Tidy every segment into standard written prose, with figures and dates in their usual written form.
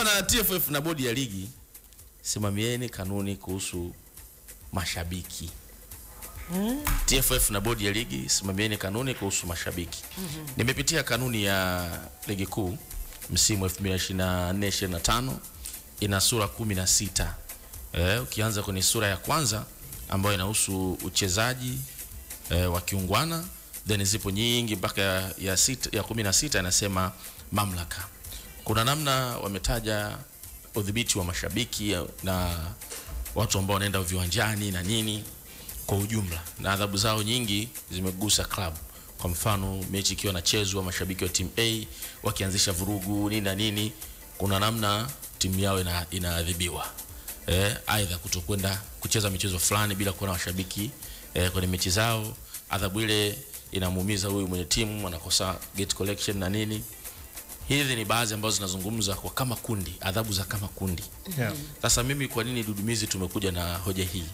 bwana, TFF na bodi ya ligi, simamieni kanuni kuhusu mashabiki. TFF na bodi ya ligi, simamieni kanuni kuhusu mashabiki. Nimepitia kanuni ya ligi kuu msimu 2024-25, ina sura 16. Ukianza kwenye sura ya kwanza ambayo inahusu uchezaji wa kiungwana, then zipo nyingi mpaka ya 16 inasema mamlaka. Kuna namna wametaja udhibiti wa mashabiki na watu ambao wanaenda viwanjani na nini kwa ujumla, na adhabu zao nyingi zimegusa club. Kwa mfano, mechi ikiwa inachezwa, mashabiki wa timu A wakianzisha vurugu nini na nini, kuna namna timu yao inaadhibiwa. Aidha kutokwenda kucheza michezo fulani bila kuwa na mashabiki kwenye mechi zao, adhabu ile inamuumiza huyu mwenye timu, anakosa gate collection na nini. Hizi ni baadhi ambazo zinazungumza kwa kama kundi, adhabu za kama kundi. Sasa mimi kwa nini Dudumizi tumekuja na hoja hii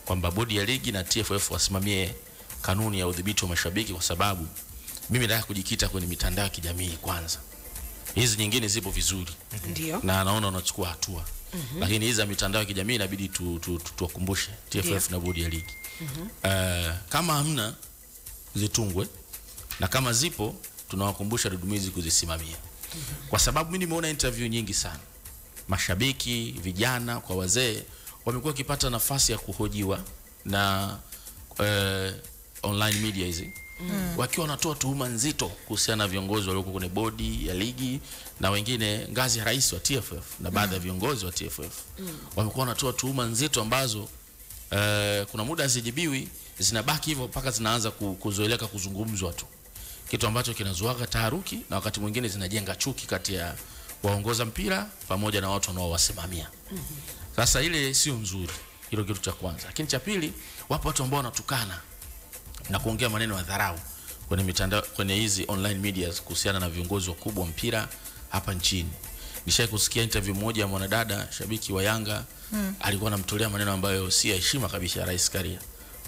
kwamba bodi ya ligi na TFF wasimamie kanuni ya udhibiti wa mashabiki? Kwa sababu mimi nataka kujikita kwenye mitandao ya kijamii kwanza. Hizi nyingine zipo vizuri, ndio, na naona unachukua hatua. Lakini hizi za mitandao ya kijamii inabidi tuwakumbushe TFF na bodi ya ligi. Kama hamna zitungwe, na kama zipo tunawakumbusha Dudumizi kuzisimamia. Kwa sababu mimi nimeona interview nyingi sana, mashabiki, vijana kwa wazee, wamekuwa wakipata nafasi ya kuhojiwa na online media hizi, wakiwa wanatoa tuhuma nzito kuhusiana na viongozi walioko kwenye bodi ya ligi na wengine ngazi ya rais wa TFF na baadhi ya viongozi wa TFF. Wamekuwa wanatoa tuhuma nzito ambazo kuna muda hazijibiwi, zinabaki hivyo mpaka zinaanza kuzoeleka kuzungumzwa tu, kitu ambacho kinazuaga taharuki na wakati mwingine zinajenga chuki kati ya waongoza mpira pamoja na watu wanaowasimamia. Sasa ile sio nzuri, hilo kitu cha kwanza. Lakini cha pili, wapo watu ambao wanatukana na kuongea maneno ya dharau kwenye mitandao, kwenye hizi online media kuhusiana na viongozi wakubwa wa mpira hapa nchini. Nishawahi kusikia interview moja ya mwanadada shabiki wa Yanga, alikuwa anamtolea maneno ambayo si ya heshima kabisa ya Rais Karia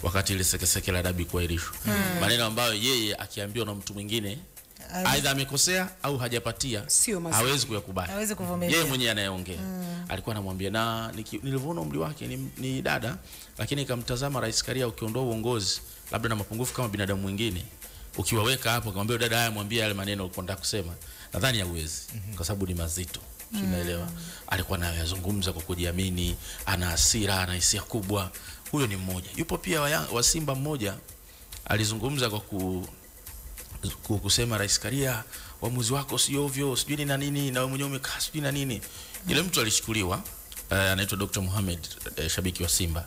wakati ile sekeseke la dabi kuahirishwa. Maneno ambayo yeye akiambiwa na mtu mwingine aidha amekosea au hajapatia, hawezi kuyakubali. Hawezi kuvumilia. Yeye mwenyewe anayeongea. Alikuwa anamwambia, na nilivyoona umri wake ni dada, lakini nikamtazama Rais Karia ukiondoa uongozi labda na mapungufu kama binadamu mwingine, ukiwaweka hapo akamwambia dada haya, mwambie yale maneno ulikwenda kusema, nadhani hauwezi kwa sababu ni mazito. Unaelewa? Alikuwa anayazungumza kwa kujiamini, ana hasira, ana hisia kubwa. Huyo ni mmoja. Yupo pia wa Simba mmoja alizungumza kwa kusema, Rais Karia, uamuzi wako si ovyo, sijui na nini, na wewe mwenyewe umekaa sijui na nini. Ile mtu alishukuliwa, anaitwa Dr. Mohamed, shabiki wa Simba.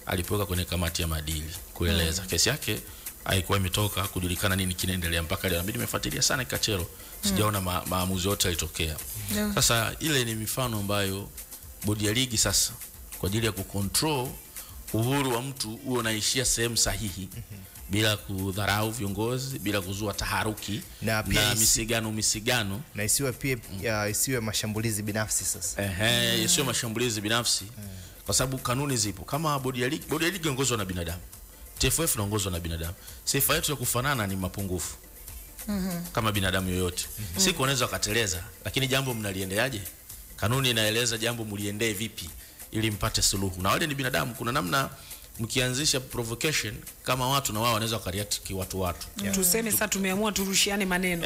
Alipoweka kwenye kamati ya maadili kueleza kesi yake, haikuwa imetoka kujulikana nini kinaendelea mpaka leo. Mimi nimefuatilia sana Kachero, sijaona maamuzi yote yalitokea. Sasa ile ni mifano ambayo bodi ya ligi sasa kwa ajili ya kucontrol uhuru wa mtu huo unaishia sehemu sahihi, bila kudharau viongozi, bila kuzua taharuki na misigano na isiwe pia isiwe mashambulizi binafsi. Sasa isiwe mashambulizi binafsi, kwa sababu kanuni zipo. Kama bodi ya ligi inaongozwa na binadamu, TFF inaongozwa na binadamu. Sifa yetu ya kufanana ni mapungufu kama binadamu yoyote. Siku unaweza kateleza, lakini jambo mnaliendeaje? Kanuni inaeleza jambo mliendee vipi ili mpate suluhu. Na wale ni binadamu, kuna namna mkianzisha provocation kama watu, na wao wanaweza kureact kiwatu. Tuseme sasa tumeamua turushiane maneno.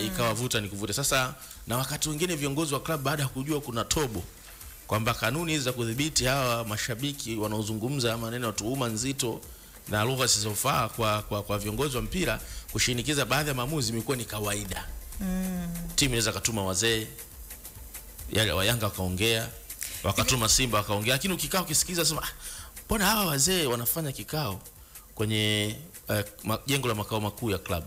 Ikawa vuta ni kuvute. Sasa na wakati mwingine viongozi wa club baada ya kujua kuna tobo kwamba kanuni za kudhibiti hawa mashabiki wanaozungumza maneno ya tuhuma nzito na lugha zisizofaa kwa viongozi wa mpira, kushinikiza baadhi ya maamuzi imekuwa ni kawaida. Timu inaweza katuma wazee yale wa Yanga wakaongea, wakatuma Simba wakaongea, lakini ukikaa ukisikiza sema, mbona hawa wazee wanafanya kikao kwenye jengo la makao makuu ya club?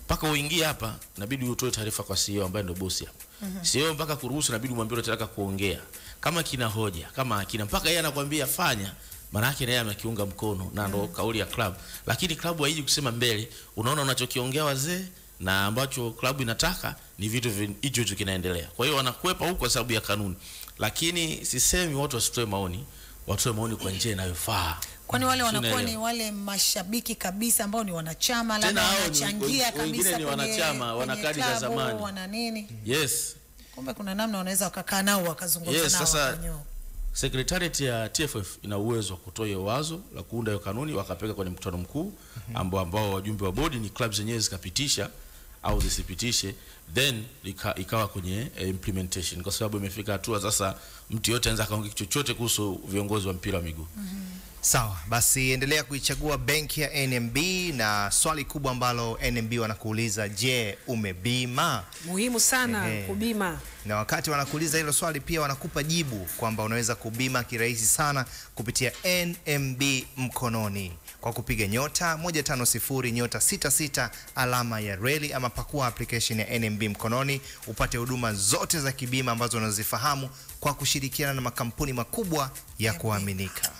Paka uingie hapa inabidi utoe taarifa kwa CEO ambaye ndio bosi hapa. CEO mpaka kuruhusu inabidi umwambie unataka kuongea. Kama kina hoja, kama kina mpaka yeye anakuambia fanya, maana yake naye amekiunga mkono na ndo kauli ya club. Lakini club haiji kusema mbele, unaona unachokiongea wazee na ambacho club inataka ni vitu hicho kinaendelea. Kwa hiyo wanakwepa huko kwa sababu ya kanuni. Lakini sisemi watu wasitoe maoni, watoe maoni kwa njia inayofaa. Kwani wale wanakuwa ni wale mashabiki kabisa ambao ni wanachama, labda wanachangia kabisa, wengine ni wanachama, wana kadi za zamani, wana nini? Yes. Kumbe kuna namna wanaweza wakakaa nao wakazungumza nao wakanyoa. Secretariat ya TFF ina uwezo wa kutoa hiyo wazo la kuunda hiyo kanuni wakapeka kwenye mkutano mkuu ambao wajumbe wa bodi ni clubs zenyewe zikapitisha au zisipitishe, then ikawa kwenye implementation, kwa sababu imefika hatua sasa mtu yote anaweza kaongea chochote kuhusu viongozi wa mpira wa miguu. Sawa, basi endelea kuichagua benki ya NMB, na swali kubwa ambalo NMB wanakuuliza, je, umebima? Muhimu sana kubima. Na wakati wanakuuliza hilo swali pia wanakupa jibu kwamba unaweza kubima kirahisi sana kupitia NMB mkononi kwa kupiga *150*66 alama ya reli, ama pakua application ya NMB mkononi upate huduma zote za kibima ambazo unazifahamu kwa kushirikiana na makampuni makubwa ya kuaminika.